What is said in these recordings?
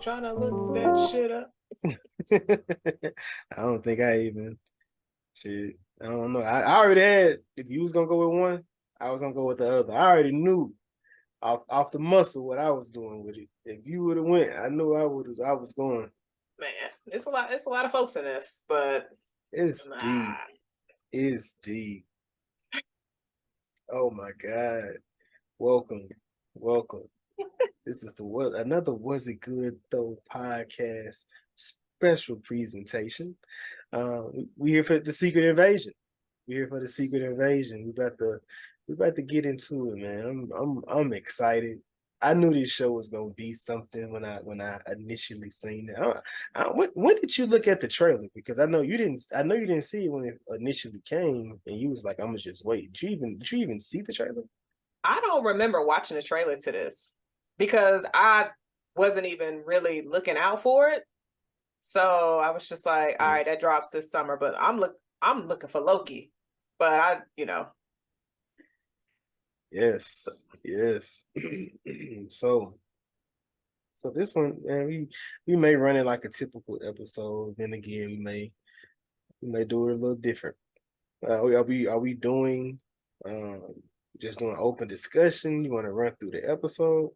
trying to look that shit up. I don't think I even shit. I don't know. I already had. If you was gonna go with one, I was gonna go with the other. I already knew off the muscle what I was doing with it. If you would have went, I knew I was going. Man, it's a lot of folks in this, but It's nah. deep. It's deep. Oh my God. Welcome. Welcome. This is another Was It Good Though podcast special presentation. We here for the secret invasion. We here for the secret invasion. We about to get into it, man. I'm excited. I knew this show was gonna be something when I initially seen it. When did you look at the trailer? Because I know you didn't. I know you didn't see it when it initially came, and you was like, "I'm gonna just wait." Did you even see the trailer? I don't remember watching the trailer to this because I wasn't even really looking out for it. So I was just like, all right, that drops this summer, but I'm looking for Loki. But Yes, yes. so so this one, man, we may run it like a typical episode. Then again, we may do it a little different. Are we doing um just doing open discussion? You want to run through the episode?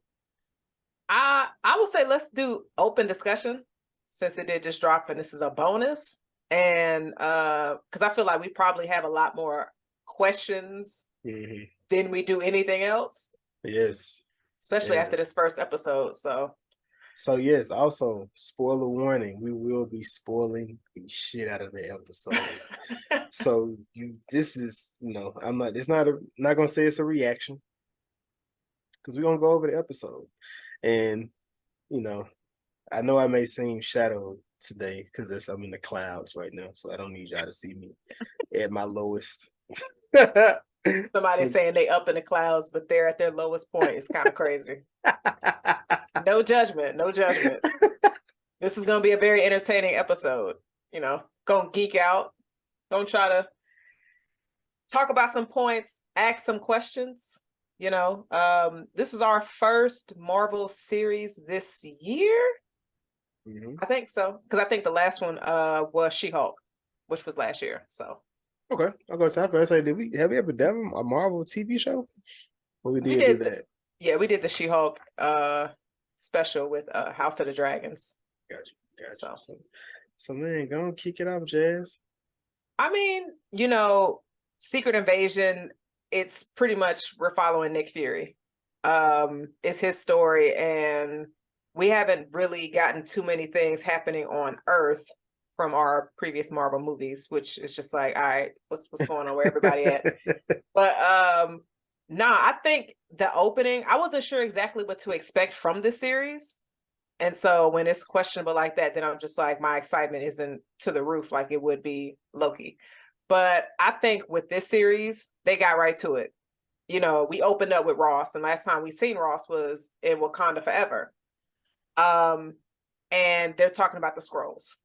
I would say let's do open discussion since it did just drop and this is a bonus. And because I feel like we probably have a lot more questions than we do anything else. Yes. Especially after this first episode. So yes, also spoiler warning, we will be spoiling the shit out of the episode. So this is, I'm not, not gonna say it's a reaction because we're gonna go over the episode. And I know I may seem shadowed today because I'm in the clouds right now, so I don't need y'all to see me at my lowest. Somebody saying they up in the clouds, but they're at their lowest point. It's kind of crazy. No judgment, no judgment. This is going to be a very entertaining episode. Gonna geek out. Gonna try to talk about some points, ask some questions. This is our first Marvel series this year. I think so, because I think the last one was She-Hulk, which was last year. So okay, I'm gonna say, have we ever done a Marvel TV show? Well, we did do that. We did the She-Hulk special with House of the Dragons. Gotcha. So man, go kick it off, Jazz. I mean, Secret Invasion, it's pretty much we're following Nick Fury. It's his story, and we haven't really gotten too many things happening on Earth from our previous Marvel movies, which is just like, all right, what's going on, where everybody at? But I think the opening, I wasn't sure exactly what to expect from this series. And so when it's questionable like that, then I'm just like, my excitement isn't to the roof like it would be Loki. But I think with this series, they got right to it. We opened up with Ross, and last time we seen Ross was in Wakanda Forever. And they're talking about the Skrulls.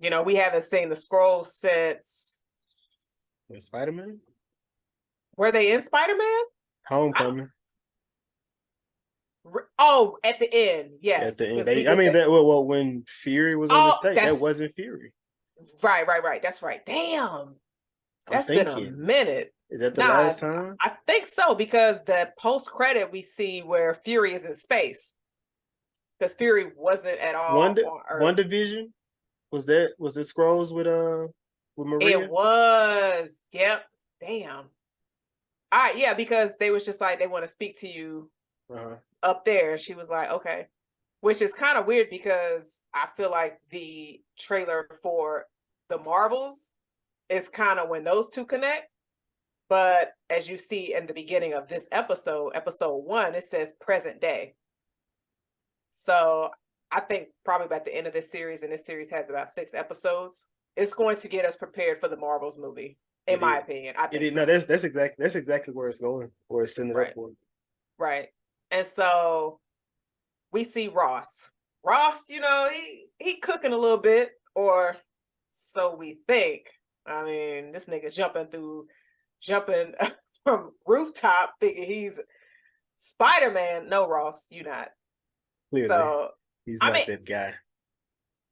We haven't seen the Skrulls since Spider-Man? Were they in Spider-Man? Homecoming. Oh, at the end, yes. At the end, when Fury was on the stage, that wasn't Fury. Right. That's right. Damn, that's been a minute. Is that the last time? I think so, because the post-credit we see where Fury is in space, because Fury wasn't at all on Earth. WandaVision? Was it Skrulls with Maria? It was. Yep. Damn. All right, yeah, because they was just like, they want to speak to you up there. She was like, okay. Which is kind of weird because I feel like the trailer for the Marvels is kind of when those two connect. But as you see in the beginning of this episode 1, it says present day. So I think probably by the end of this series, and this series has about 6 episodes, it's going to get us prepared for the Marvels movie, in my opinion. I think so. No, that's exactly where it's going, where it's sending it up for. Right. And so we see Ross. Ross, he cooking a little bit, or so we think. I mean, this nigga jumping from rooftop thinking he's Spider-Man. No, Ross, you not. Clearly. So He's I not mean, that guy.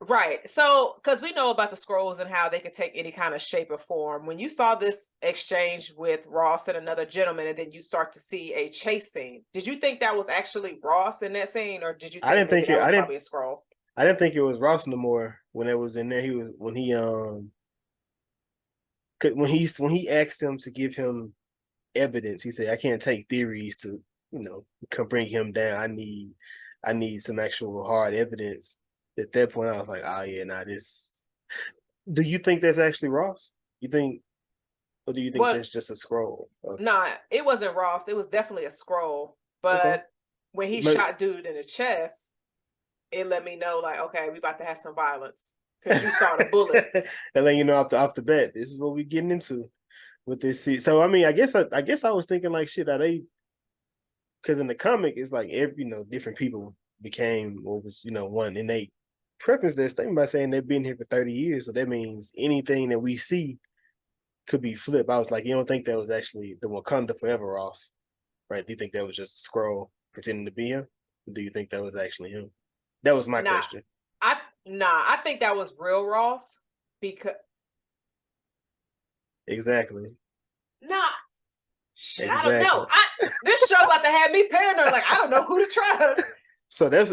right. So, because we know about the scrolls and how they could take any kind of shape or form. When you saw this exchange with Ross and another gentleman, and then you start to see a chase scene, did you think that was actually Ross in that scene, or did you I think didn't maybe think it. that was probably a scroll? I didn't think it was Ross no more when it was in there. He was when he asked him to give him evidence. He said, "I can't take theories to come bring him down. I need some actual hard evidence." At that point, I was like, "Oh yeah, nah, this." Do you think that's actually Ross? You think, or do you think Well, that's just a scroll? nah, it wasn't Ross. It was definitely a scroll. Okay. But when he shot dude in the chest, it let me know, like, okay, we about to have some violence because you saw the bullet. And then off the bat, this is what we're getting into with this season. So I mean, I guess I was thinking like, shit, are they? Because in the comic, it's like different people became what was one, and they preface their statement by saying they've been here for 30 years, so that means anything that we see could be flipped. I was like, you don't think that was actually the Wakanda Forever Ross, right? Do you think that was just a Skrull pretending to be him? Or do you think that was actually him? That was my Nah, question. I think that was real Ross because Exactly. nah, shit, I don't Exactly. know. This show about to have me paranoid. Like I don't know who to trust. So that's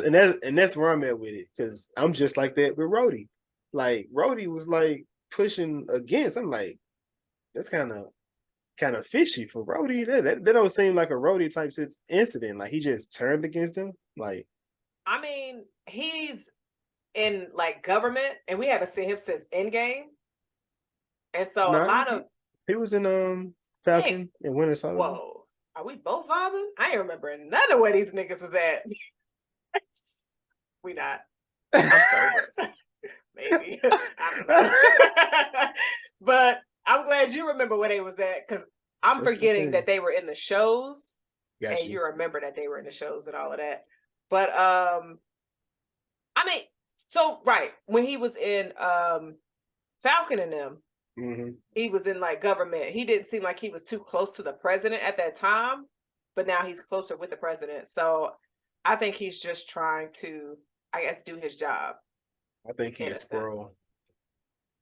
where I'm at with it, because I'm just like that with Rhodey. Like Rhodey was like pushing against. I'm like, that's kind of fishy for Rhodey. That don't seem like a Rhodey type incident. Like he just turned against him. Like, I mean, he's in like government, and we haven't seen him since Endgame, and so a nah, lot of he was in dang. Falcon and Winter Soldier. Whoa, are we both vibing? I ain't remembering none of where these niggas was at. We not. I'm sober. Maybe. I don't know. But I'm glad you remember where they was at, because I'm That's the forgetting thing. that they were in the shows, Got and you. you remember that they were in the shows and all of that. But I mean, so right, when he was in Falcon and them, Mm-hmm. he was in like government. He didn't seem like he was too close to the president at that time, but now he's closer with the president. So I think he's just trying to, I guess, do his job I think he in a a sense. Skrull.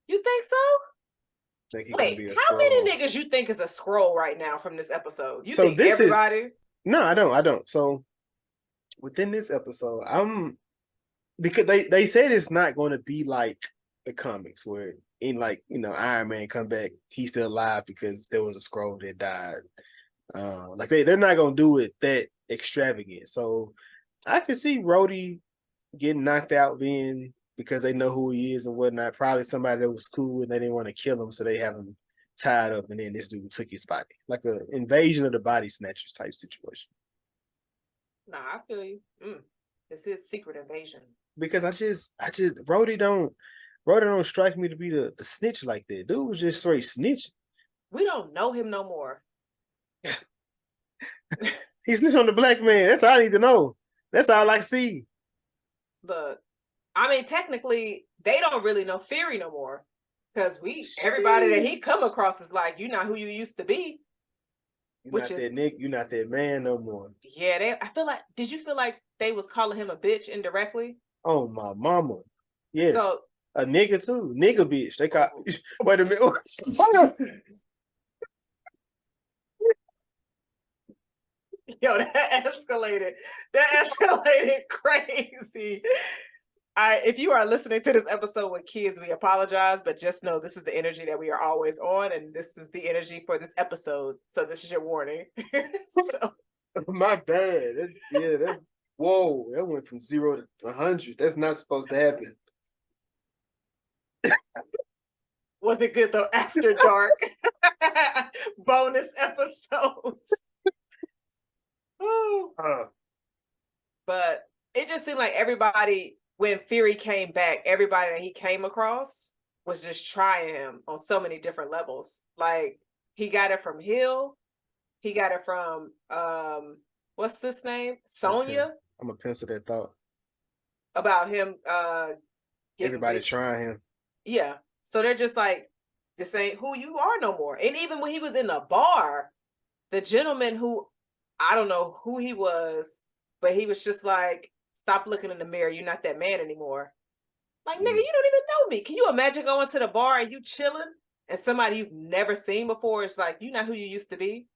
You think so? I think he gonna Wait, be a how Skrull. many niggas you think is a scroll right now from this episode? You So think this is everybody? no, I don't. So within this episode, I'm because they said it's not going to be like the comics where in like Iron Man come back, he's still alive because there was a scroll that died. Like they're not gonna do it that extravagant. So I could see Rhodey getting knocked out being because they know who he is and whatnot. Probably somebody that was cool and they didn't want to kill him, so they have him tied up, and then this dude took his body, like an invasion of the body snatchers type situation. Nah, I feel you. This is secret invasion. Because I just Rhodey don't strike me to be the snitch like that. Dude was just straight snitch. We don't know him no more. He snitched on the black man. That's all I need to know. That's all I see. Look, I mean, technically, they don't really know Fury no more, because everybody that he come across is like, you're not who you used to be. You're not that Nick. You're not that man no more. Yeah, I feel like. Did you feel like they was calling him a bitch indirectly? Oh my mama. Yes. So a nigga too. Nigga bitch. They call wait a minute. Yo, that escalated. That escalated crazy. If you are listening to this episode with kids, we apologize, but just know this is the energy that we are always on, and this is the energy for this episode. So this is your warning. So my bad. Whoa, that went from 0 to 100. That's not supposed to happen. Was it good though? After dark bonus episodes. But it just seemed like everybody, when Fury came back, everybody that he came across was just trying him on so many different levels. Like he got it from Hill, he got it from what's his name? Sonya. Okay. I'm gonna pencil that thought. About him everybody trying him. Yeah. So they're just like, this ain't who you are no more. And even when he was in the bar, the gentleman who, I don't know who he was, but he was just like, Stop looking in the mirror. You're not that man anymore. Like, nigga, Mm. you don't even know me. Can you imagine going to the bar and you chilling and somebody you've never seen before is like, you not who you used to be?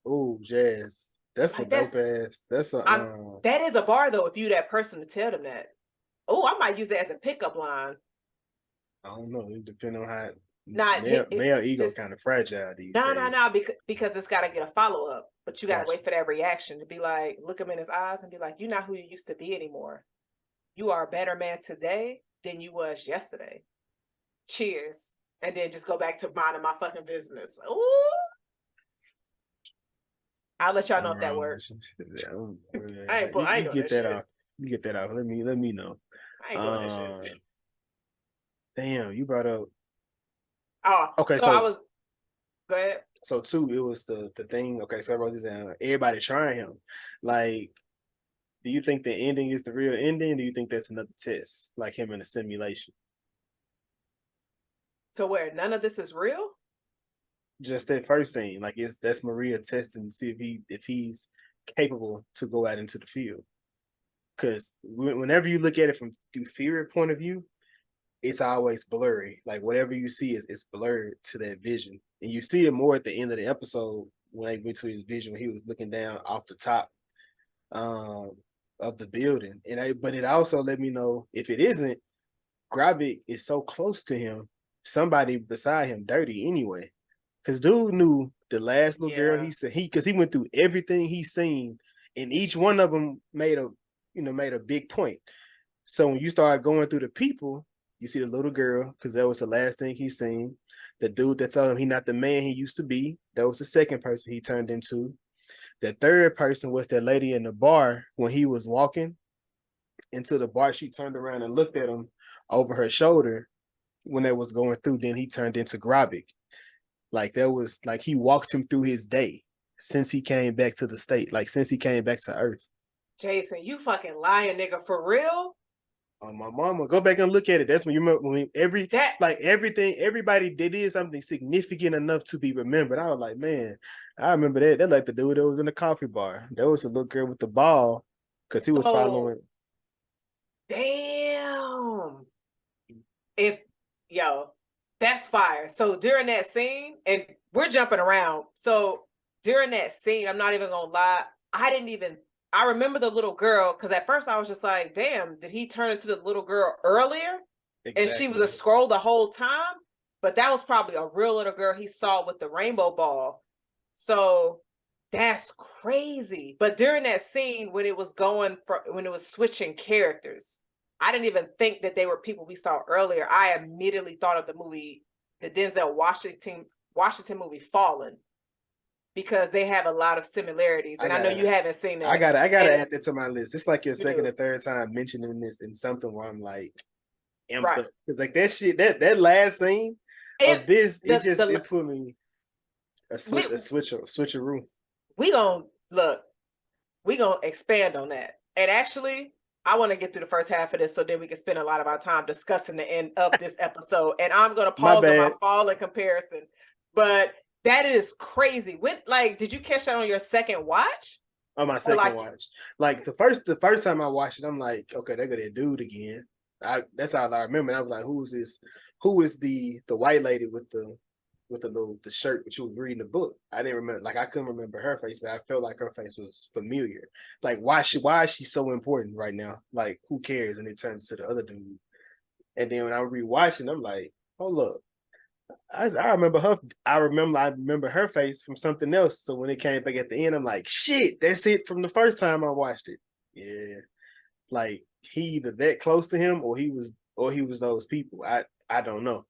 Oh, Jazz. That's a Like, dope ass. That's a that is a bar though, if you that person to tell them that. Oh, I might use it as a pickup line. I don't know. It depends on how Nah, male ego just kind of fragile these no, days. because it's got to get a follow up. But you got to Gotcha. wait for that reaction to be like, look him in his eyes and be like, you're not who you used to be anymore. You are a better man today than you was yesterday. Cheers. And then just go back to minding my fucking business. Ooh. I'll let y'all know if that works. I ain't You doing get that that shit. off. You get that off. Let me know. I ain't doing that shit. Damn, you brought up. Oh, Okay, so I was. Go ahead. so two, it was the thing. Okay, so I wrote this down. Everybody trying him. Like, do you think the ending is the real ending? Do you think that's another test, like him in a simulation? To where none of this is real? Just that first scene, like that's Maria testing to see if he's capable to go out into the field. Because whenever you look at it from through theory point of view, it's always blurry. Like whatever you see is blurred to that vision, and you see it more at the end of the episode when they went to his vision when he was looking down off the top um, of the building. But it also let me know if it isn't, Gravik is so close to him, somebody beside him dirty anyway. Because dude knew the last little girl Yeah. he said because he went through everything he's seen, and each one of them made a big point. So when you start going through the people, you see the little girl because that was the last thing he seen. The dude that told him he not the man he used to be. That was the second person he turned into. The third person was that lady in the bar when he was walking into the bar. She turned around and looked at him over her shoulder when that was going through. Then he turned into Gravik. Like that was like he walked him through his day since he came back to the state, like since he came back to Earth. Jason, you fucking lying, nigga, for real? My mama, go back and look at it. That's when you remember when That everything, everybody they did something significant enough to be remembered. I was like, man, I remember that. That like the dude that was in the coffee bar. There was a little girl with the ball because he was so following. damn. If yo, that's fire. So during that scene, and we're jumping around. So during that scene, I'm not even gonna lie, I remember the little girl because at first I was just like, damn, did he turn into the little girl earlier? And she was Exactly. a scroll the whole time. But that was probably a real little girl he saw with the rainbow ball. So that's crazy. But during that scene when it was when it was switching characters, I didn't even think that they were people we saw earlier. I immediately thought of the Denzel Washington movie Fallen, because they have a lot of similarities. I And I know gotta, you haven't seen that. I gotta And add that to my list. It's like your you second do. or third time mentioning this in something where I'm like amped Right. up because like that shit, that last scene of It this, the it put me we switcheroo. we gonna look, we gonna expand on that. And actually, I want to get through the first half of this so then we can spend a lot of our time discussing the end of this episode. And I'm gonna My pause on my bad. fall in comparison. But that is crazy. When like did you catch that on your second watch? On my Or second like watch, like the first time I watched it, I'm like, okay, they got that dude again. That's all I remember. And I was like, who is this? Who is the white lady with the shirt? But she was reading the book. I didn't remember. Like I couldn't remember her face, but I felt like her face was familiar. Like why is she so important right now? Like who cares? And it turns to the other dude. And then when I'm rewatching, I'm like, hold up. I remember her. I remember her face from something else. So when it came back at the end, I'm like, shit, that's it from the first time I watched it. Yeah, like he either that close to him or he was those people. I don't know.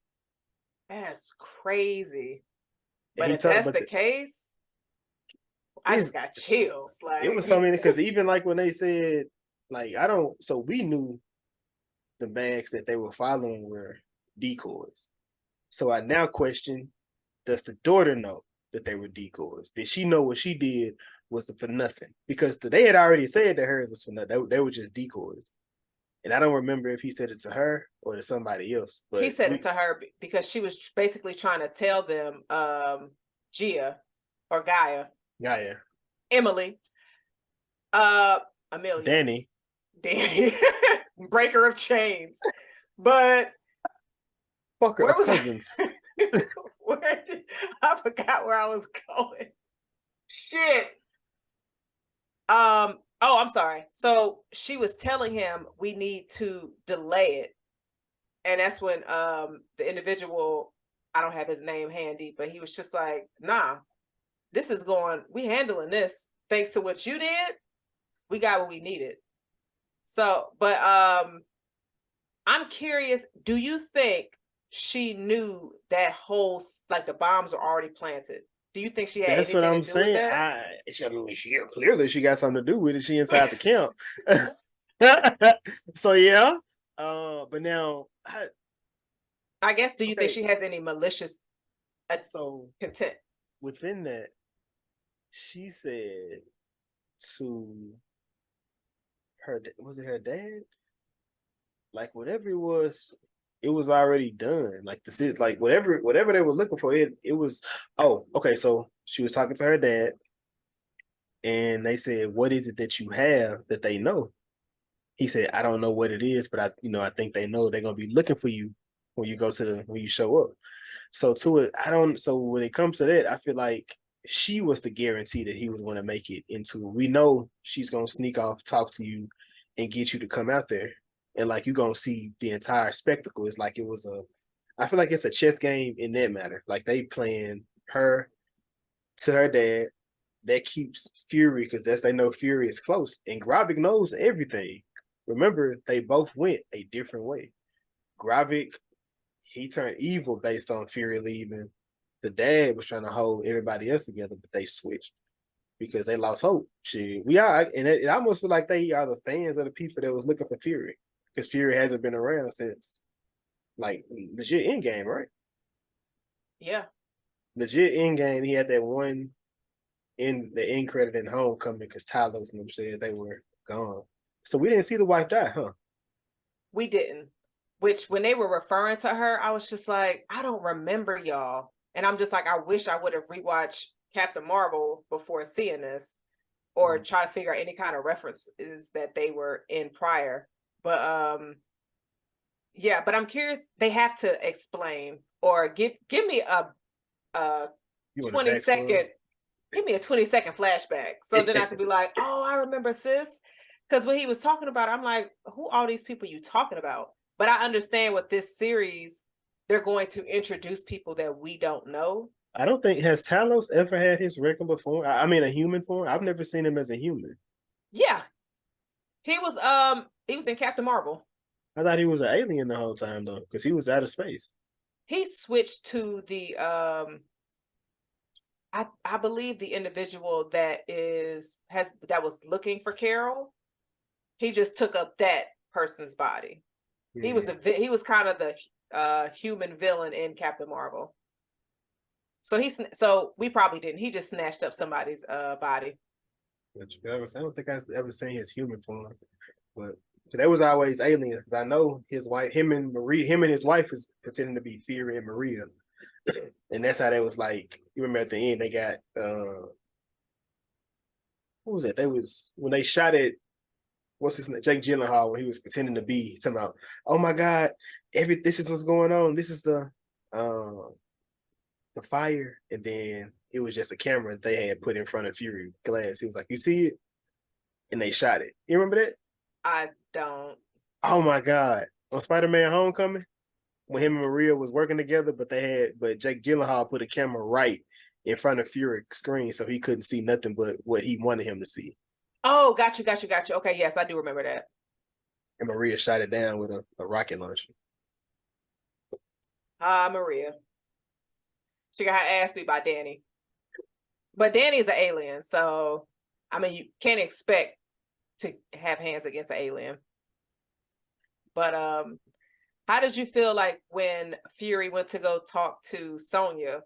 that's crazy. And But he if told, that's but the case, I just it's got chills. it Like was so many because even like when they said like I don't. So we knew the bags that they were following were decoys. So I now question: does the daughter know that they were decoys? Did she know what she did was for nothing? Because they had already said that hers was for nothing. They were just decoys. And I don't remember if he said it to her or to somebody else. he But said it to her because she was basically trying to tell them, Gia or Gaia, yeah, Emily, uh, Amelia, Danny. Danny, breaker of chains. But Fucker where of was cousins. I forgot where I was going. Shit. Oh, I'm sorry. So she was telling him we need to delay it. And that's when the individual, I don't have his name handy, but he was just like, nah, this is going, we handling this. Thanks to what you did, we got what we needed. So, but I'm curious, do you think she knew that whole, like the bombs were already planted? Do you think she had That's what anything to I'm do with saying. that? I mean, she clearly she got something to do with it. She inside the camp. So yeah. But now, I guess, do you think okay. she has any malicious So content? within that, she said to her, was it her dad? Like whatever it was already done. Like like whatever they were looking for, it was. Oh, okay. So she was talking to her dad, and they said, "What is it that you have that they know?" He said, "I don't know what it is, but I think they know they're gonna be looking for you when you when you show up." So to it, I don't. So when it comes to that, I feel like she was the guarantee that he was going to make it into. We know she's gonna sneak off, talk to you, and get you to come out there, and like you're gonna see the entire spectacle. It's like it was a. I feel like it's a chess game in that matter. Like they playing her to her dad. That keeps Fury because they know Fury is close, and Gravik knows everything. Remember, they both went a different way. Gravik, he turned evil based on Fury leaving. The dad was trying to hold everybody else together, but they switched because they lost hope. Shit, we are, and it almost feel like they are the fans of the people that was looking for Fury because Fury hasn't been around since like legit Endgame, right? Yeah. Legit Endgame. He had that one in the end credit in Homecoming because Talos and them said they were gone. So we didn't see the wife die, huh? We didn't. Which when they were referring to her, I was just like, I don't remember y'all. And I'm just like, I wish I would have rewatched Captain Marvel before seeing this, or try to figure out any kind of references that they were in prior. But yeah, but I'm curious, they have to explain or give me a You want a 20 backstory? second, give me a 20-second flashback. So then I could be like, oh, I remember sis. Because when he was talking about it, I'm like, who are these people you talking about? But I understand with this series, they're going to introduce people that we don't know. I don't think has Talos ever had his regular form. I mean, a human form. I've never seen him as a human. Yeah. He was in Captain Marvel. I thought he was an alien the whole time though, because he was out of space. He switched to the I believe the individual that was looking for Carol. He just took up that person's body. He was kind of the human villain in Captain Marvel. So we probably didn't. He just snatched up somebody's body. I don't think I've ever seen his human form, but that was always aliens because I know his wife, him and his wife was pretending to be Fury and Maria, and that's how they was like. You remember at the end they got what was that? They was when they shot at what's his name, Jake Gyllenhaal when he was pretending to be talking about, oh my god, this is what's going on. This is uh the fire, and then it was just a camera they had put in front of Fury glass. He was like, you see it, and they shot it. You remember that? I don't. Oh my god, on Spider-Man: Homecoming, when him and Maria was working together, but Jake Gyllenhaal put a camera right in front of Fury's screen so he couldn't see nothing but what he wanted him to see. Oh, got you. Okay, yes, I do remember that. And Maria shot it down with a rocket launcher. Maria. She got her ass beat by Danny. But Danny is an alien, so I mean you can't expect to have hands against an alien. But how did you feel like when Fury went to go talk to Sonya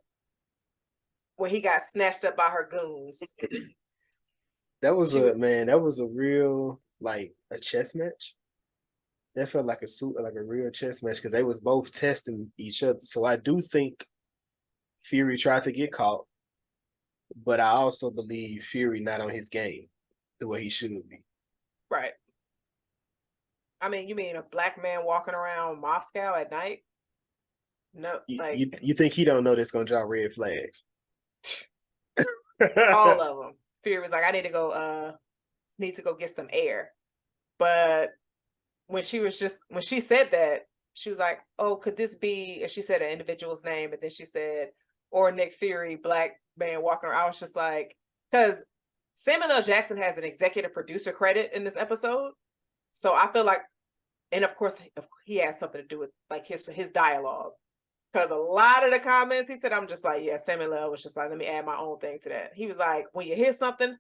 when he got snatched up by her goons? That was She that was a real like a chess match. That felt like a real chess match because they was both testing each other. So I do think Fury tried to get caught, but I also believe Fury not on his game the way he should be. right. I mean, you mean a black man walking around Moscow at night? No, like You think he don't know that's gonna draw red flags? all of them. Fury was like, I need to go get some air. But when she said that, she was like, oh, could this be, and she said an individual's name, and then she said, or Nick Fury, black man walking around. I was just like, because Samuel L. Jackson has an executive producer credit in this episode. So I feel like, and of course he has something to do with like his dialogue. Because a lot of the comments he said, I'm just like, yeah, Samuel L. was just like, let me add my own thing to that. He was like, when you hear something,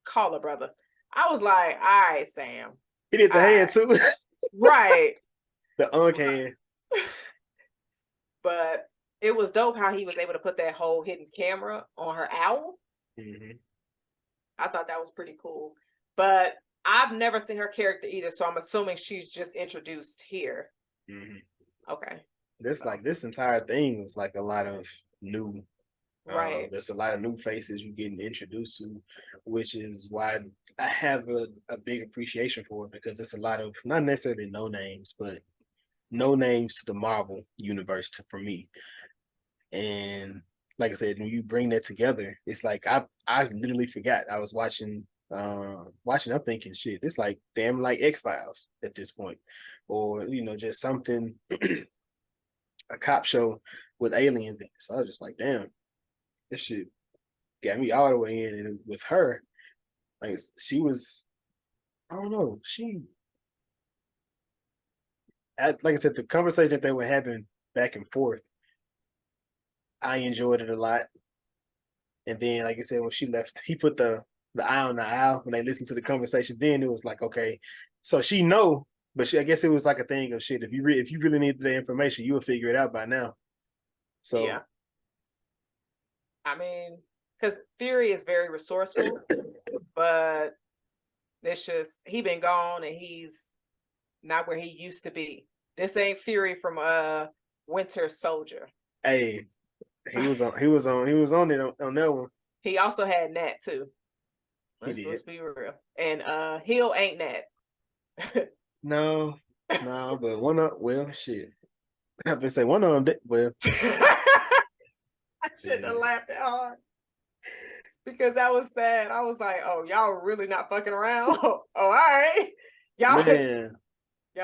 call a brother. I was like, all right, Sam. He did the hand too. Right. The hand. But it was dope how he was able to put that whole hidden camera on her owl. Mm-hmm. I thought that was pretty cool. But I've never seen her character either, so I'm assuming she's just introduced here. Mm-hmm. Okay. Like this entire thing was like a lot of new. Right. There's a lot of new faces you're getting introduced to, which is why I have a big appreciation for it, because it's a lot of not necessarily no names, but no names to the Marvel universe for me. And like I said, when you bring that together, it's like I literally forgot I was watching. I'm thinking, shit, it's like damn like X-Files at this point, or just something, a cop show with aliens in it. So I was just like, damn, this shit got me all the way in. And with her, like she was, I don't know, like I said, the conversation that they were having back and forth, I enjoyed it a lot. And then, like I said, when she left, he put the eye on the owl when they listened to the conversation. Then it was like, okay, so she know, but I guess it was like a thing of shit. If you really need the information, you will figure it out by now. So yeah, I mean, because Fury is very resourceful, but it's just he been gone and he's not where he used to be. This ain't Fury from Winter Soldier. Hey, he was on it on that one. He also had Nat too. Let's be real. And Hill ain't Nat. No, but one of well shit. I have to say one of them well. I shouldn't have laughed that hard. Because that was sad. I was like, oh, y'all really not fucking around? Oh, all right. Y'all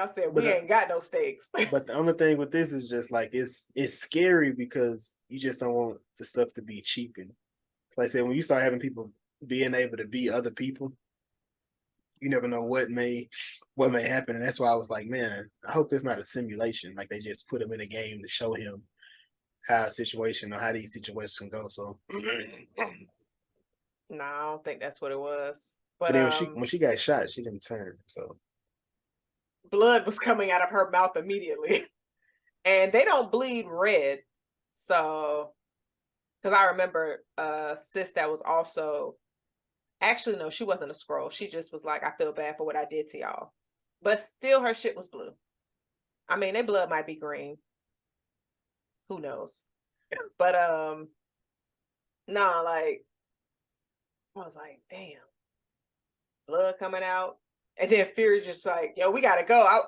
said we ain't got no stakes. But the only thing with this is just like it's scary because you just don't want the stuff to be cheapened. Like I said, when you start having people being able to be other people, you never know what may happen. And that's why I was like, man, I hope there's not a simulation. Like they just put him in a game to show him how these situations can go. So no, I don't think that's what it was. But then when she got shot, she didn't turn. So blood was coming out of her mouth immediately. And they don't bleed red. So because I remember sis that was also actually no, she wasn't a scroll. She just was like, I feel bad for what I did to y'all. But still her shit was blue. I mean, their blood might be green. Who knows? But no, like I was like, damn, blood coming out. And then Fury just like, yo, we gotta go.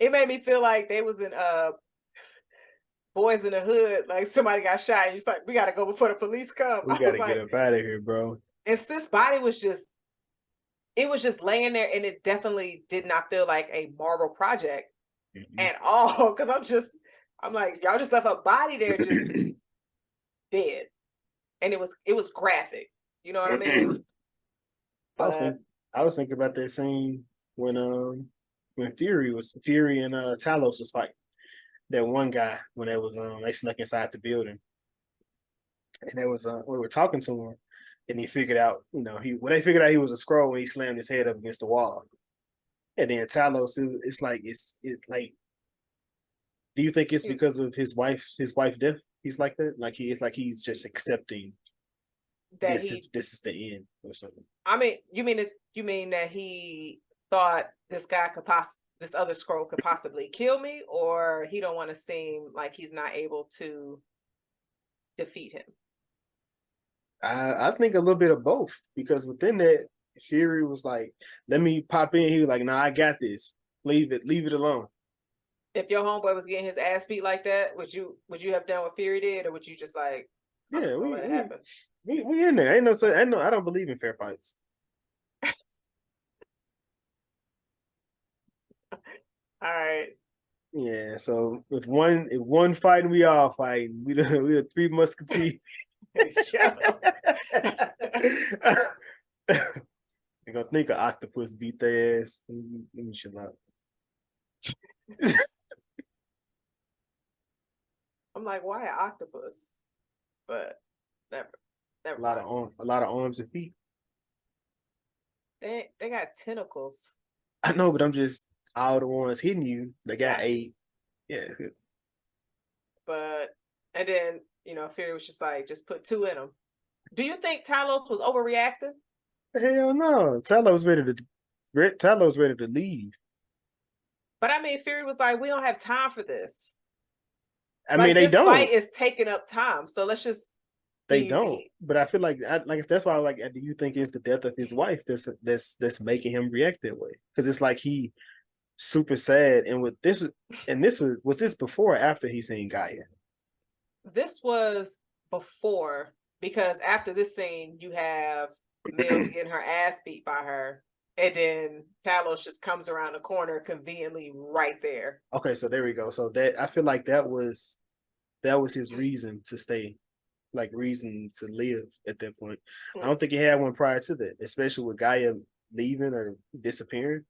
It made me feel like they was in Boys in the Hood, like somebody got shot and it's like, we gotta go before the police come. We gotta get up out of here, bro. And sis body was just laying there, and it definitely did not feel like a Marvel project at all. Cause I'm like, y'all just left a body there just dead. And it was graphic. You know what I mean? But I was thinking about that scene when Fury and Talos was fighting. That one guy when they snuck inside the building. And there was we were talking to him, and he figured out, they figured out he was a scroll when he slammed his head up against the wall. And then Talos, it's like do you think it's because of his wife's death? He's like that? Like he's just accepting that this is the end or something. I mean, you mean that he thought this other scroll could possibly kill me, or he don't want to seem like he's not able to defeat him? I think a little bit of both, because within that, Fury was like, let me pop in. He was like, nah, I got this. Leave it alone. If your homeboy was getting his ass beat like that, would you have done what Fury did, or would you just like, I'm Yeah, just gonna let it happen? we in there. I don't believe in fair fights. All right. Yeah, so if one fighting, we all fighting. We are three musketeers. They gonna think an octopus beat their ass. Let me chill out. I'm like, why an octopus? But never A mind. lot of arms and feet. They got tentacles. I know, but I'm just all the ones hitting you. They got Gotcha. 8. Yeah. But and then Fury was just like, just put 2 in them. Do you think Talos was overreacting? Hell no. Talos ready to leave. But I mean, Fury was like, we don't have time for this. I Like, mean, they this don't. fight is taking up time, so let's just. They don't. But I feel like that's why do you think it's the death of his wife that's making him react that way? Because it's like he super sad, and with this was this before or after he seen Gaia? This was before, because after this scene, you have Mills getting her ass beat by her, and then Talos just comes around the corner conveniently right there. Okay, so there we go. So that I feel like that was his reason to stay, like reason to live at that point. I don't think he had one prior to that, especially with Gaia leaving or disappearing.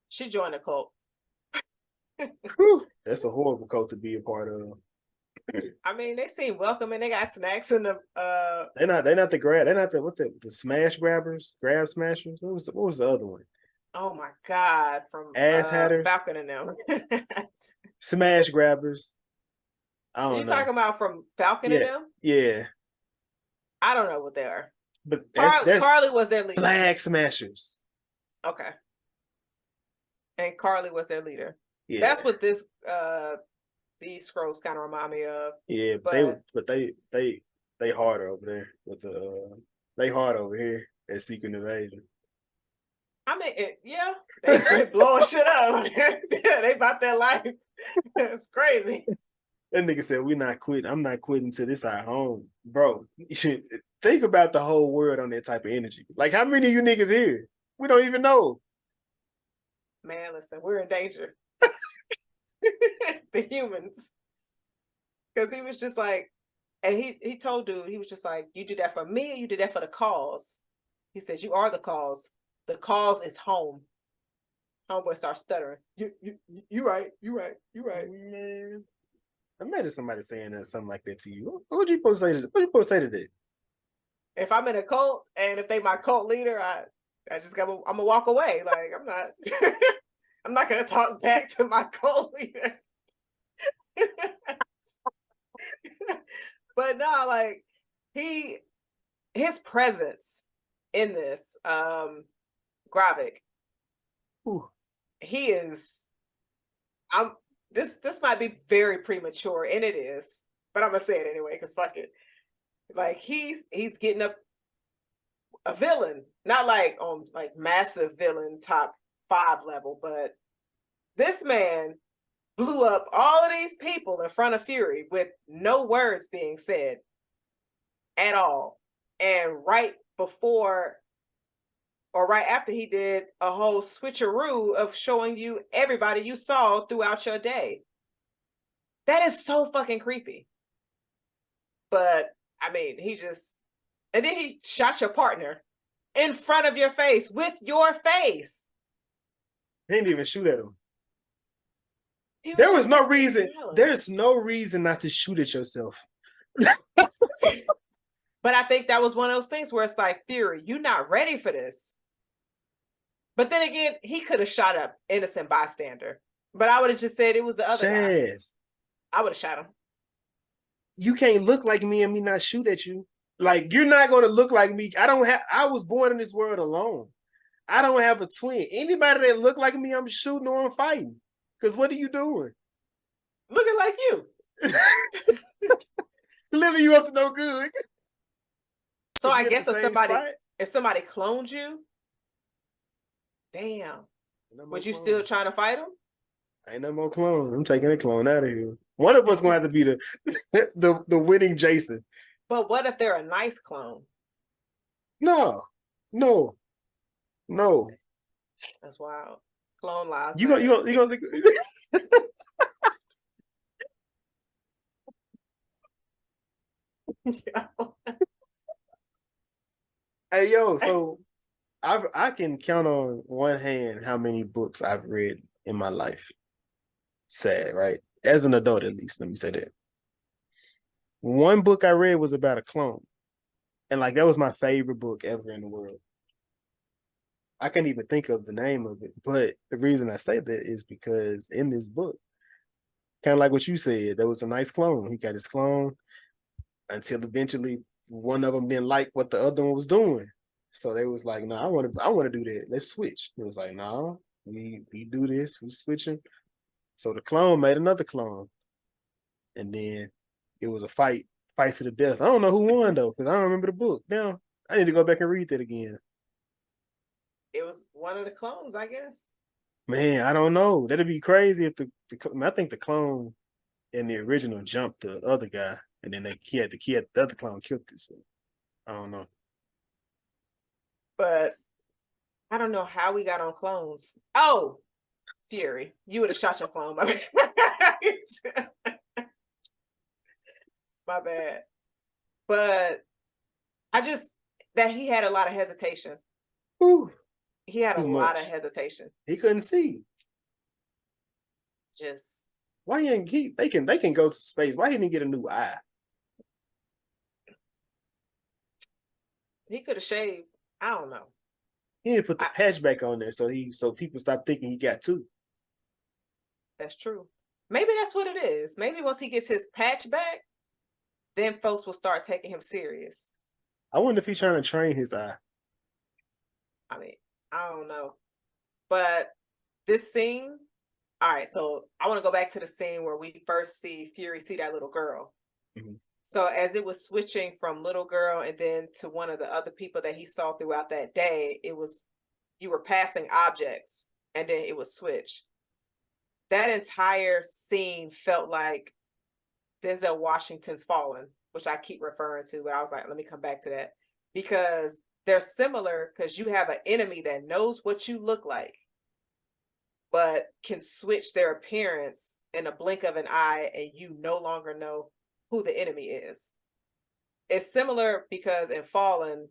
She joined the cult. That's a horrible cult to be a part of. I mean, they seem welcoming. They got snacks in the. They're not the smash grabbers, grab smashers. What was the other one? Oh my God! From Ass hatters, Falcon and them. smash grabbers. I don't know. You talking about from Falcon and them? Yeah. I don't know what they are. But Carly was their leader. Flag smashers. Okay. And Carly was their leader. Yeah. That's what these scrolls kind of remind me of. Yeah, but they harder over there with they hard over here at Secret Invasion. I mean, they blowing shit up. They about their life. It's crazy. That nigga said, "We not quitting. I'm not quitting till this at home, bro." You should think about the whole world on that type of energy. Like, how many of you niggas here? We don't even know. Man, listen, we're in danger. The humans, because he was just like, and he told dude, he was just like, you did that for me, or you did that for the cause. He says, you are the cause. The cause is home. Homeboy starts stuttering. You right. Man, imagine somebody saying something like that to you. What would you supposed to say? What you supposed to say to that? If I'm in a cult and if they my cult leader, I'm gonna walk away. Like, I'm not I'm not gonna talk back to my cult leader. But no, like his presence in this, Gravik, he is. This might be very premature, and it is, but I'm gonna say it anyway because fuck it. Like he's getting up a villain, not like on like massive villain top 5 level, but this man blew up all of these people in front of Fury with no words being said at all. And right before or right after, he did a whole switcheroo of showing you everybody you saw throughout your day. That is so fucking creepy. But I mean, and then he shot your partner in front of your face with your face. He didn't even shoot at him. There was no reason. There's no reason not to shoot at yourself. But I think that was one of those things where it's like, Fury, you're not ready for this. But then again, he could have shot an innocent bystander. But I would have just said it was the other guy. I would have shot him. You can't look like me and me not shoot at you. Like, you're not going to look like me. I was born in this world alone. I don't have a twin. Anybody that look like me, I'm shooting or I'm fighting. Because what are you doing? Looking like you. Living you up to no good. So I guess if somebody cloned you, damn. No more Would you still clones. try to fight him? Ain't no more clone. I'm taking a clone out of here. One of us gonna have to be the the winning Jason. But what if they're a nice clone? No, no, no. That's wild. Clone lives You gonna matter. you gonna Hey yo, so I can count on one hand how many books I've read in my life. Sad, right? As an adult, at least. Let me say that. One book I read was about a clone, and like that was my favorite book ever in the world. I can't even think of the name of it, but the reason I say that is because in this book, kind of like what you said, there was a nice clone. He got his clone until eventually one of them didn't like what the other one was doing. So they was like, "No, I want to do that. Let's switch." It was like, "No, we do this. We switching." So the clone made another clone, and then it was a fight to the death. I don't know who won though, because I don't remember the book. Now I need to go back and read that again. It was one of the clones, I guess. Man, I don't know. That'd be crazy if I think the clone in the original jumped the other guy, and then the other clone killed this. So, I don't know. But I don't know how we got on clones. Oh, Fury. You would have shot your clone. My bad. My bad. But I just that he had a lot of hesitation. Whew, He had a too lot of much. hesitation. He couldn't see. Just Why didn't he? They can go to space. Why didn't he get a new eye? he could have shaved. I don't know. He didn't put the I, patch back on there so people stop thinking he got two. that's true. Maybe that's what it is. Maybe once he gets his patch back, then folks will start taking him serious. I wonder if he's trying to train his eye. I mean, I don't know. But this scene, all right, so I want to go back to the scene where we first see Fury see that little girl. Mm-hmm. So as it was switching from little girl and then to one of the other people that he saw throughout that day, it was you were passing objects and then it would switch. That entire scene felt like Denzel Washington's Fallen, which I keep referring to, but I was like, let me come back to that because they're similar because you have an enemy that knows what you look like, but can switch their appearance in a blink of an eye and you no longer know who the enemy is. It's similar because in Fallen,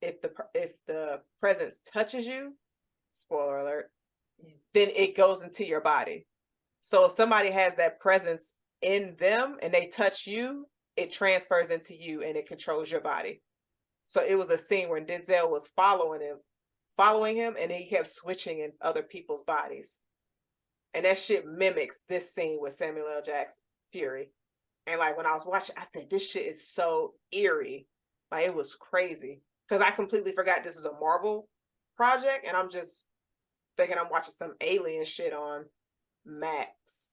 if the presence touches you, spoiler alert, then it goes into your body. So if somebody has that presence in them and they touch you, it transfers into you and it controls your body. So it was a scene where Denzel was following him, and he kept switching in other people's bodies. And that shit mimics this scene with Samuel L. Jackson Fury. And like when I was watching, I said, this shit is so eerie. Like it was crazy. Because I completely forgot this is a Marvel project, and I'm just thinking I'm watching some alien shit on Max.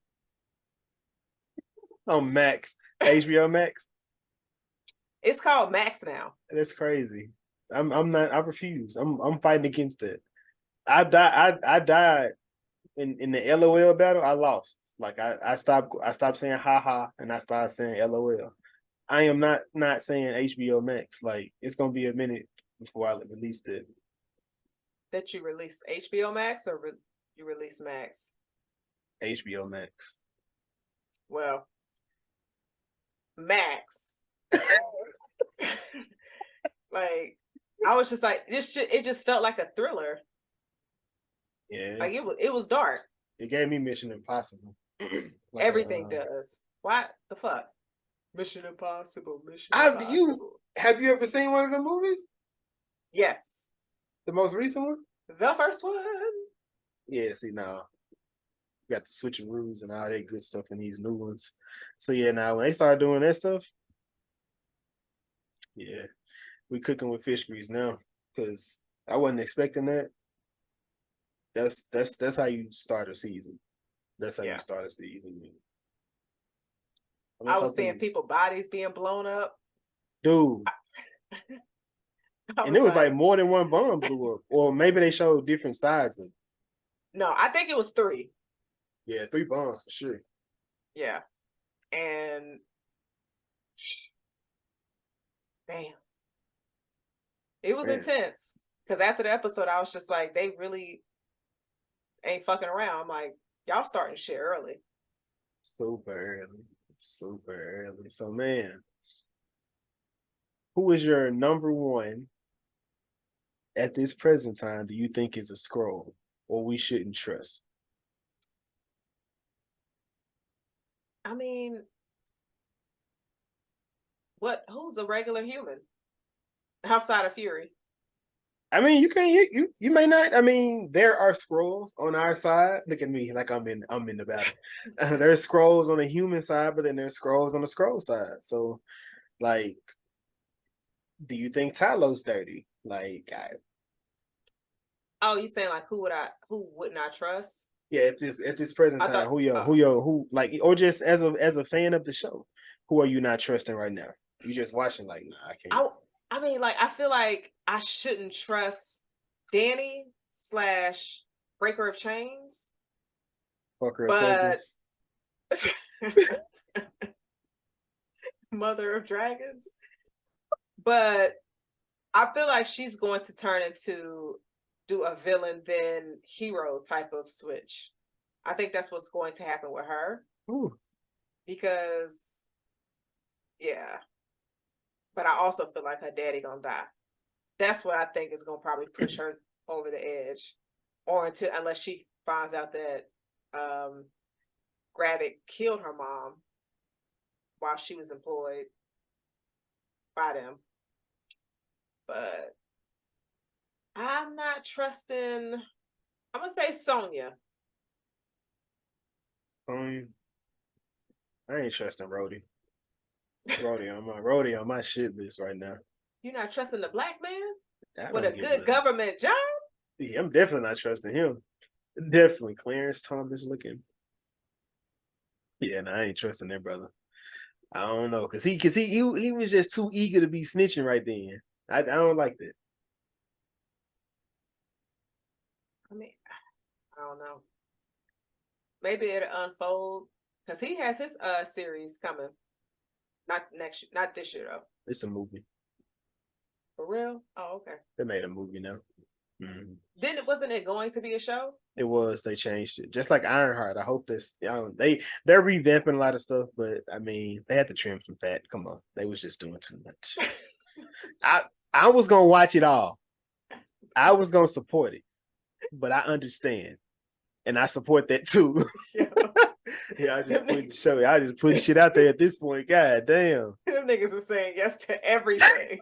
Oh, Max, HBO Max. It's called Max now. That's crazy. I'm not. I refuse. I'm fighting against it. I died in the LOL battle. I lost. Like I stopped saying haha and I started saying LOL. I am not saying HBO Max. Like it's gonna be a minute before I release it. That you release HBO Max or you release Max? HBO Max. Well, Max. Like I was just like this shit, it just felt like a thriller. Yeah. Like it was dark. It gave me Mission Impossible. Like, Everything does. What the fuck? Mission Impossible, Mission have you Impossible. have you ever seen one of the movies? Yes. The most recent one? The first one. Yeah, see now. You got the switcheroos and all that good stuff in these new ones. So yeah, now when they start doing that stuff, yeah, we cooking with fish grease now. Cause I wasn't expecting that. That's how you start a season. That's how you Yeah. start a season. I was seeing people bodies being blown up. Dude. I And was it was like like, more than one bomb blew up. Or maybe they showed different sides of it. No, I think it was 3. Yeah, 3 bombs for sure. Yeah. And damn, it was Man, intense. Because after the episode, I was just like, they really ain't fucking around. I'm like, y'all starting shit early. super early. Super early. So man, who is your number one at this present time do you think is a scroll or we shouldn't trust? I mean, who's a regular human outside of Fury? I mean, you can't you may not. I mean, there are scrolls on our side. Look at me, like I'm in the battle. There's scrolls on the human side, but then there's scrolls on the scroll side. So, like, do you think Talos dirty? Like, Oh, you saying like who wouldn't I trust? yeah, at this present I time, thought who like, or just as a fan of the show, who are you not trusting right now? You just watching like, nah, I can't. I I mean, like, I feel like I shouldn't trust Danny slash Breaker of Chains, Fuck her but cousins. Mother of Dragons. But I feel like she's going to turn into do a villain then hero type of switch. I think that's what's going to happen with her Ooh. because yeah. But I also feel like her daddy gonna die. That's what I think is gonna probably push her over the edge, or unless she finds out that um, Gravik killed her mom while she was employed by them. But I'm not trusting. I'm gonna say Sonya. Um, I ain't trusting Rhodey. Rhodey on my shit list right now. You're not trusting the black man I with don't a give good a. government job. Yeah, I'm definitely not trusting him. Definitely Clarence Thomas looking. Yeah, no, I ain't trusting that brother. I don't know, cause he was just too eager to be snitching right then. I don't like that. I mean, I don't know. Maybe it'll unfold because he has his series coming. Not this year though. It's a movie. For real? Oh, okay. They made a movie now. Mm-hmm. Wasn't it going to be a show? It was. They changed it, just like Ironheart. I hope this. They're revamping a lot of stuff, but I mean, they had to trim some fat. Come on, they was just doing too much. I I was gonna watch it all. I was gonna support it, but I understand, and I support that too. Yeah, I just put shit out there at this point. God damn. Them niggas were saying yes to everything.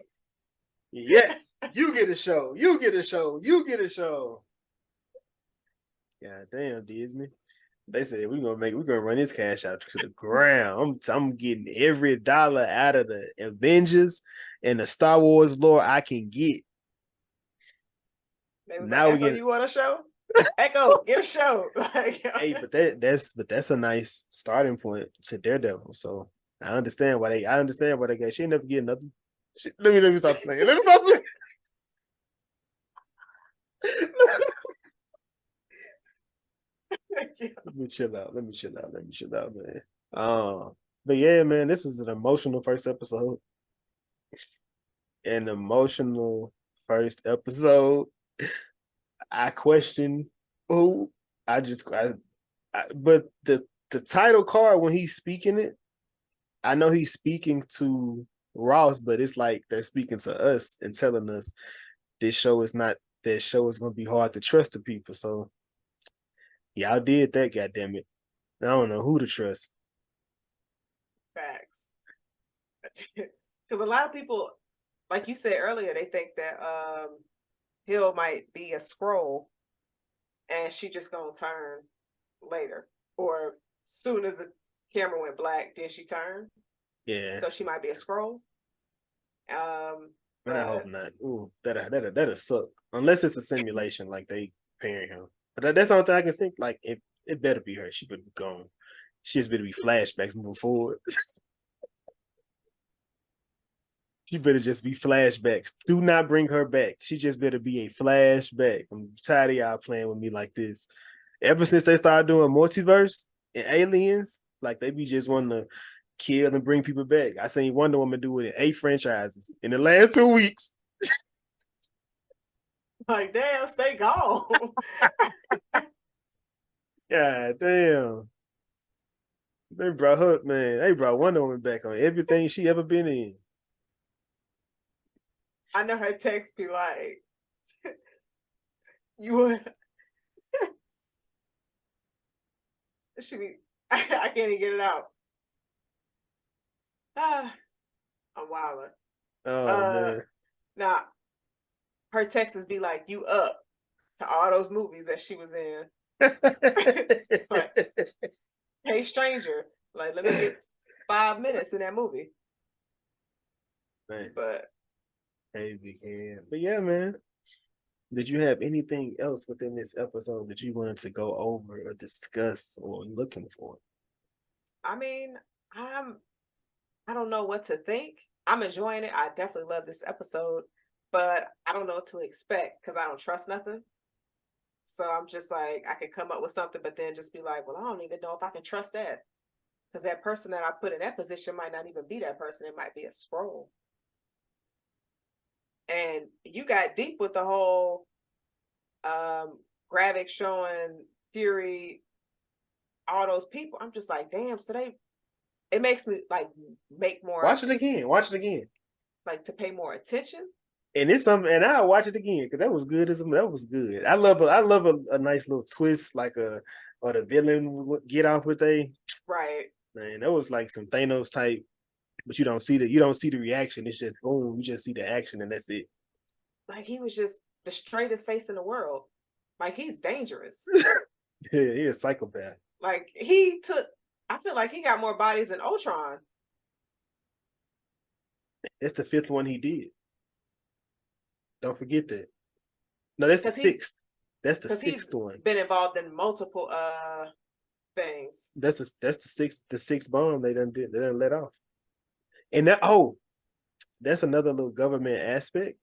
Yes, you get a show. You get a show. You get a show. God damn, Disney. They said we're gonna run this cash out to the ground. I'm getting every dollar out of the Avengers and the Star Wars lore I can get. They was Now like, we Echo, get you want a show? Echo, get a show. Like, hey, but that's a nice starting point to Daredevil. So I understand why they got. She never get nothing. Let me stop playing. Let me stop playing. Let me chill out. Man. But yeah, man, this is an emotional first episode. An emotional first episode. I question who. But the title card when he's speaking it, I know he's speaking to Ross, but it's like they're speaking to us and telling us this show is not that show is gonna be hard to trust the people. So y'all did that, goddamn it. I don't know who to trust. facts. Because a lot of people, like you said earlier, they think that Hill might be a scroll and she just gonna turn later. Or soon as the camera went black, then she turned. Yeah. So she might be a scroll. But I hope not. Ooh, that'll suck. Unless it's a simulation, like they pairing him. But that's the only thing I can think. Like it better be her. She better be gone. She just better be flashbacks moving forward. She better just be flashbacks. Do not bring her back. She just better be a flashback. I'm tired of y'all playing with me like this. Ever since they started doing multiverse and aliens, like they be just wanting to kill and bring people back. I seen Wonder Woman do it in 8 franchises in the last 2 weeks. Like, damn, stay gone. God damn. They brought her, man. They brought Wonder Woman back on everything she ever been in. I know her text be like, you would. She be, I can't even get it out. Ah, I'm wilding. Oh man. Now her texts be like, you up to all those movies that she was in. Like, hey stranger, like let me get 5 minutes in that movie. Man, But hey, but yeah, man. Did you have anything else within this episode that you wanted to go over or discuss or looking for? I mean, I don't know what to think. I'm enjoying it. I definitely love this episode, but I don't know what to expect because I don't trust nothing. So I'm just like, I could come up with something, but then just be like, well, I don't even know if I can trust that. Because that person that I put in that position might not even be that person. It might be a scroll. And you got deep with the whole Gravik showing Fury all those people. I'm just like, damn, so it makes me like make more, Watch it again. Watch it again. like to pay more attention. And it's something, and I'll watch it again because that was good. That was good. I love a nice little twist, like or the villain would get off with Right. man. That was like some Thanos type, but you don't see the reaction. It's just boom. You just see the action, and that's it. Like he was just the straightest face in the world. Like he's dangerous. Yeah, he a psychopath. Like I feel like he got more bodies than Ultron. That's the fifth one he did. Don't forget that. No, that's the sixth. That's the Because sixth he's one. been involved in multiple things. That's the sixth bomb they done let off. And that's another little government aspect.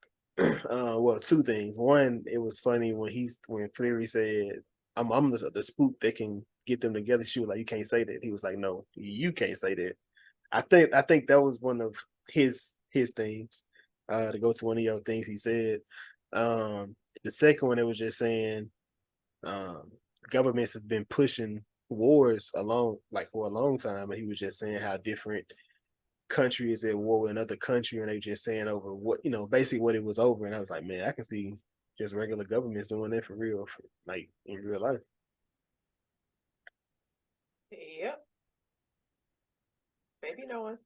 Well, two things. One, it was funny when Fury said, "I'm the spook that can get them together." She was like, "You can't say that." He was like, "No, you can't say that." I think that was one of his things. To go to one of your things he said. The second one, it was just saying, um, governments have been pushing wars along like for a long time, and he was just saying how different country is at war with another country, and they just saying over what basically what it was over. And I was like, man, I can see just regular governments doing that for real, like in real life. Yep. Maybe no one.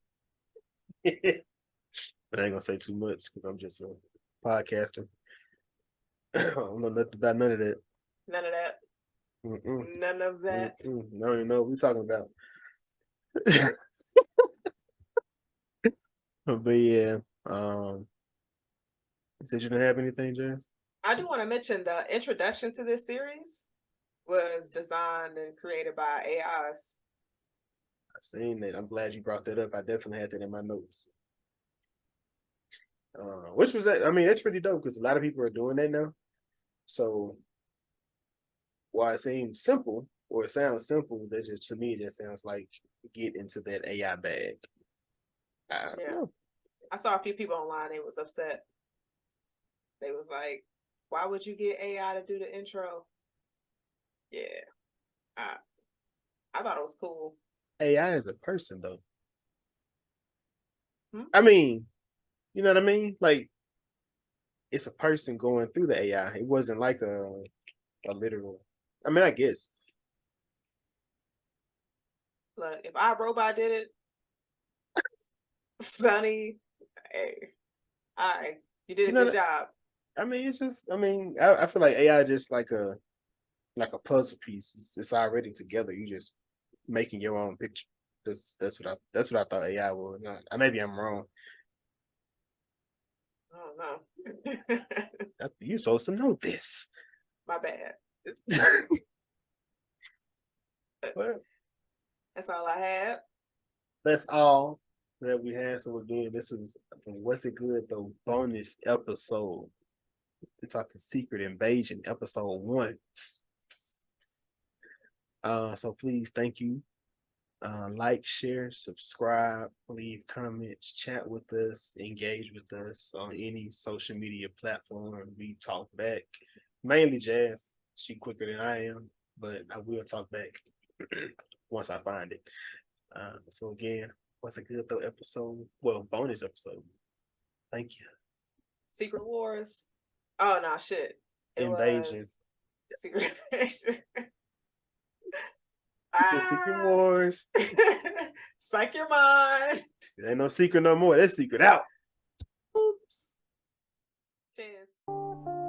But I ain't gonna say too much because I'm just a podcaster. I don't know nothing about none of that. None of that. Mm-mm. None of that. Mm-mm. I don't even know what we're talking about. But yeah, you said you didn't have anything, James? I do want to mention the introduction to this series was designed and created by AIs. I seen that. I'm glad you brought that up. I definitely had that in my notes. Which was that? I mean, that's pretty dope because a lot of people are doing that now. So while it seems simple or it sounds simple, that just to me that sounds like get into that AI bag. I don't Yeah. know. I saw a few people online, they was upset. They was like, why would you get AI to do the intro? Yeah. I thought it was cool. AI is a person though. Hmm? I mean, you know what I mean? Like it's a person going through the AI. It wasn't like a literal. I mean, I guess. Look, if iRobot did it, Sonny, hey, all right, you did You a know, good job. I mean, it's just. I mean, I feel like AI just like a puzzle piece. It's already together. You just making your own picture. That's what I thought AI was. Maybe I'm wrong. I don't know. You're supposed to know this. My bad. Well, That's all I had. that's all that we had. So again, this was What's It Good Though bonus episode. We're talking Secret Invasion episode 1. So please, thank you. Like, share, subscribe, leave comments, chat with us, engage with us on any social media platform. We talk back. Mainly Jazz. She quicker than I am, but I will talk back once I find it. So again, what's a good though episode? Well, bonus episode. Thank you. Secret Wars. Oh no, shit. It Invasion. was Secret Invasion. It's a Secret Wars. Psych your mind. There ain't no secret no more. That's secret out. Oops. Cheers.